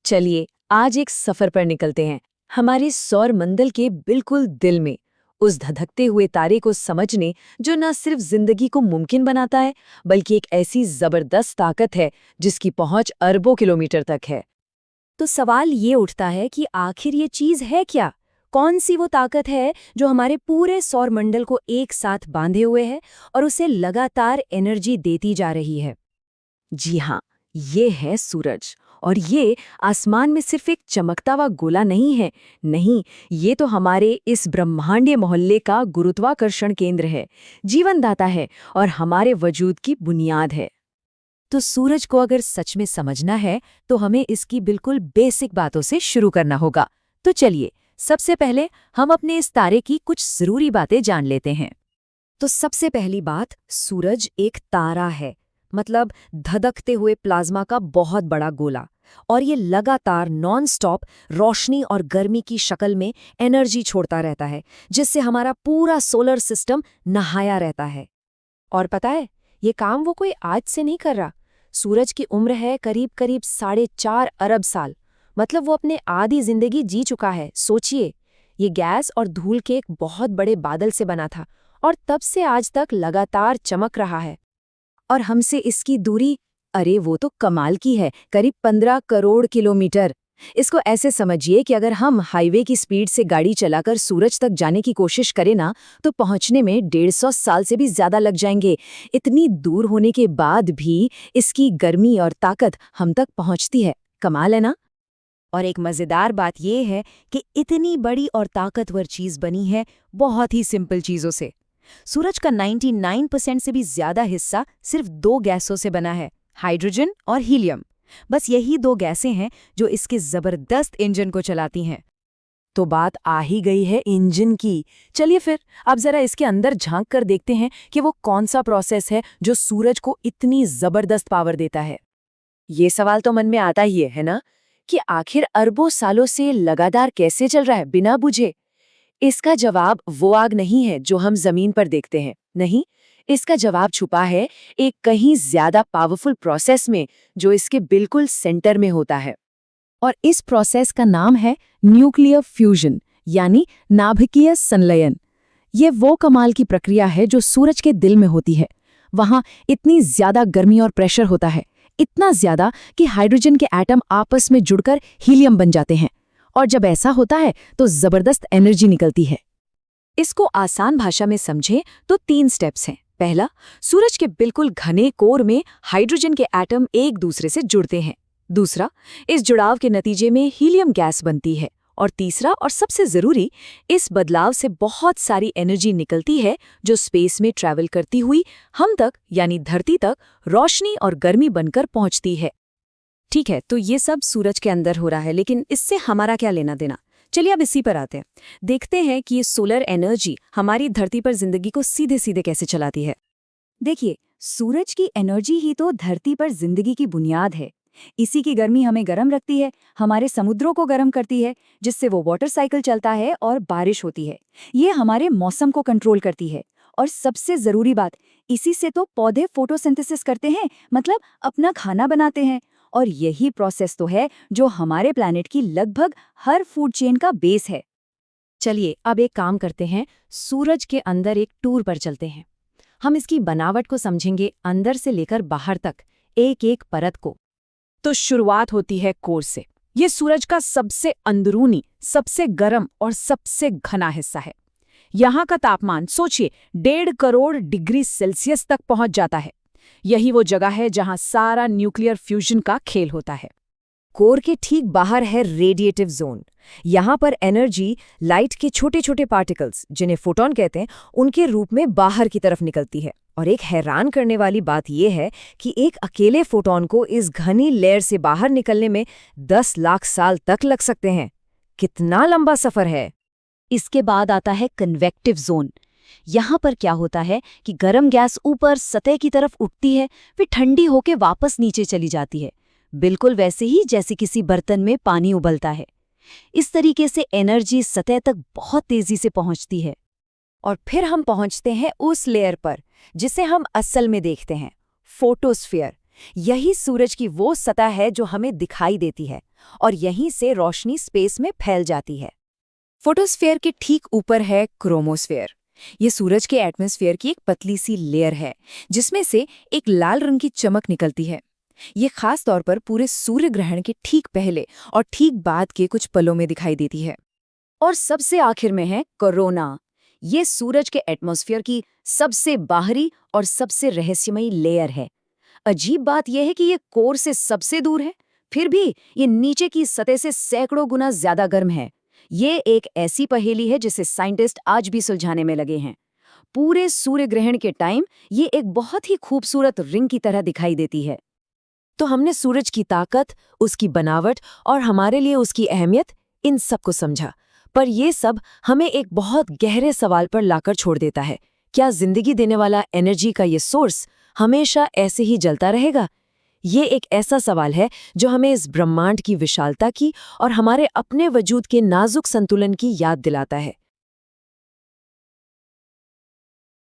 चलिए आज एक सफर पर निकलते हैं हमारे सौर मंडल के बिल्कुल दिल में, उस धधकते हुए तारे को समझने जो न सिर्फ जिंदगी को मुमकिन बनाता है बल्कि एक ऐसी जबरदस्त ताकत है जिसकी पहुंच अरबों किलोमीटर तक है। तो सवाल ये उठता है कि आखिर ये चीज है क्या? कौन सी वो ताकत है जो हमारे पूरे सौर मंडल को एक साथ बांधे हुए है और उसे लगातार एनर्जी देती जा रही है? जी हाँ, ये है सूरज। और ये आसमान में सिर्फ एक चमकता हुआ गोला नहीं है। नहीं, ये तो हमारे इस ब्रह्मांडीय मोहल्ले का गुरुत्वाकर्षण केंद्र है, जीवनदाता है और हमारे वजूद की बुनियाद है। तो सूरज को अगर सच में समझना है तो हमें इसकी बिल्कुल बेसिक बातों से शुरू करना होगा। तो चलिए, सबसे पहले हम अपने इस तारे की कुछ जरूरी बातें जान लेते हैं। तो सबसे पहली बात, सूरज एक तारा है, मतलब धधकते हुए प्लाज्मा का बहुत बड़ा गोला। और ये लगातार नॉन स्टॉप रोशनी और गर्मी की शक्ल में एनर्जी छोड़ता रहता है, जिससे हमारा पूरा सोलर सिस्टम नहाया रहता है। और पता है, ये काम वो कोई आज से नहीं कर रहा। सूरज की उम्र है करीब करीब 4.5 अरब साल, मतलब वो अपने आधी जिंदगी जी चुका है। सोचिए, ये गैस और धूल के एक बहुत बड़े बादल से बना था और तब से आज तक लगातार चमक रहा है। और हमसे इसकी दूरी, अरे वो तो कमाल की है, करीब 15 करोड़ किलोमीटर। इसको ऐसे समझिए कि अगर हम हाईवे की स्पीड से गाड़ी चलाकर सूरज तक जाने की कोशिश करें ना, तो पहुंचने में 150 साल से भी ज्यादा लग जाएंगे। इतनी दूर होने के बाद भी इसकी गर्मी और ताकत हम तक पहुंचती है। कमाल है ना? और एक मजेदार बात यह है कि इतनी बड़ी और ताकतवर चीज बनी है बहुत ही सिंपल चीजों से। सूरज का 99% से भी ज्यादा हिस्सा सिर्फ 2 गैसों से बना है, हाइड्रोजन और हीलियम। बस यही 2 गैसें हैं जो इसके जबरदस्त इंजन को चलाती हैं। तो बात आ ही गई है इंजन की। चलिए फिर अब जरा इसके अंदर झांक कर देखते हैं कि वो कौन सा प्रोसेस है जो सूरज को इतनी जबरदस्त पावर देता है। ये सवाल तो मन में आता ही है ना, कि आखिर अरबों सालों से लगातार कैसे चल रहा है बिना बुझे। इसका जवाब वो आग नहीं है जो हम जमीन पर देखते हैं, नहीं, इसका जवाब छुपा है एक कहीं ज्यादा पावरफुल प्रोसेस में जो इसके बिल्कुल सेंटर में होता है। और इस प्रोसेस का नाम है न्यूक्लियर फ्यूजन, यानी नाभिकीय संलयन। ये वो कमाल की प्रक्रिया है जो सूरज के दिल में होती है। वहां इतनी ज्यादा गर्मी और प्रेशर होता है, इतना ज्यादा कि हाइड्रोजन के एटम आपस में जुड़कर हीलियम बन जाते हैं। और जब ऐसा होता है तो जबरदस्त एनर्जी निकलती है। इसको आसान भाषा में समझें तो 3 स्टेप्स हैं। पहला, सूरज के बिल्कुल घने कोर में हाइड्रोजन के एटम एक दूसरे से जुड़ते हैं। दूसरा, इस जुड़ाव के नतीजे में हीलियम गैस बनती है। और तीसरा और सबसे जरूरी, इस बदलाव से बहुत सारी एनर्जी निकलती है जो स्पेस में ट्रैवल करती हुई हम तक यानी धरती तक रोशनी और गर्मी बनकर पहुंचती है। ठीक है, तो ये सब सूरज के अंदर हो रहा है, लेकिन इससे हमारा क्या लेना देना? चलिए अब इसी पर आते हैं। देखते हैं कि ये सोलर एनर्जी हमारी धरती पर जिंदगी को सीधे सीधे कैसे चलाती है। देखिए, सूरज की एनर्जी ही तो धरती पर जिंदगी की बुनियाद है। इसी की गर्मी हमें गर्म रखती है, हमारे समुद्रों को गर्म करती है, जिससे वो वाटर साइकिल चलता है और बारिश होती है। ये हमारे मौसम को कंट्रोल करती है। और सबसे जरूरी बात, इसी से तो पौधे फोटोसिंथेसिस करते हैं, मतलब अपना खाना बनाते हैं। और यही प्रोसेस तो है जो हमारे प्लैनेट की लगभग हर फूड चेन का बेस है। चलिए अब एक काम करते हैं, सूरज के अंदर एक टूर पर चलते हैं। हम इसकी बनावट को समझेंगे, अंदर से लेकर बाहर तक, एक एक परत को। तो शुरुआत होती है कोर से। ये सूरज का सबसे अंदरूनी, सबसे गर्म और सबसे घना हिस्सा है। यहाँ का तापमान सोचिए 1.5 करोड़ डिग्री सेल्सियस तक पहुंच जाता है। यही वो जगह है जहां सारा न्यूक्लियर फ्यूजन का खेल होता है। कोर के ठीक बाहर है रेडिएटिव जोन। यहाँ पर एनर्जी लाइट के छोटे छोटे पार्टिकल्स, जिन्हें फोटॉन कहते हैं, उनके रूप में बाहर की तरफ निकलती है। और एक हैरान करने वाली बात यह है कि एक अकेले फोटॉन को इस घनी लेयर से बाहर निकलने में 10 लाख साल तक लग सकते हैं। कितना लंबा सफर है। इसके बाद आता है कन्वेक्टिव जोन। यहाँ पर क्या होता है कि गर्म गैस ऊपर सतह की तरफ उठती है, फिर ठंडी होकर वापस नीचे चली जाती है, बिल्कुल वैसे ही जैसे किसी बर्तन में पानी उबलता है। इस तरीके से एनर्जी सतह तक बहुत तेजी से पहुंचती है। और फिर हम पहुंचते हैं उस लेयर पर जिसे हम असल में देखते हैं, फोटोस्फीयर, यही सूरज की वो सतह है जो हमें दिखाई देती है और यहीं से रोशनी स्पेस में फैल जाती है। फोटोस्फेयर के ठीक ऊपर है क्रोमोस्फेयर। ये सूरज के एटमॉस्फेयर की एक पतली सी लेयर है जिसमें से एक लाल रंग की चमक निकलती है। ये खास तौर पर पूरे सूर्य ग्रहण के ठीक पहले और ठीक बाद के कुछ पलों में दिखाई देती है। और सबसे आखिर में है कोरोना। ये सूरज के एटमॉस्फेयर की सबसे बाहरी और सबसे रहस्यमयी लेयर है। अजीब बात यह है कि ये कोर से सबसे दूर है, फिर भी ये नीचे की सतह से सैकड़ों गुना ज्यादा गर्म है। ये एक ऐसी पहेली है जिसे साइंटिस्ट आज भी सुलझाने में लगे हैं। पूरे सूर्य ग्रहण के टाइम ये एक बहुत ही खूबसूरत रिंग की तरह दिखाई देती है। तो हमने सूरज की ताकत, उसकी बनावट और हमारे लिए उसकी अहमियत, इन सब को समझा। पर ये सब हमें एक बहुत गहरे सवाल पर लाकर छोड़ देता है। क्या जिंदगी देने वाला एनर्जी का ये सोर्स हमेशा ऐसे ही जलता रहेगा? ये एक ऐसा सवाल है जो हमें इस ब्रह्मांड की विशालता की और हमारे अपने वजूद के नाजुक संतुलन की याद दिलाता है।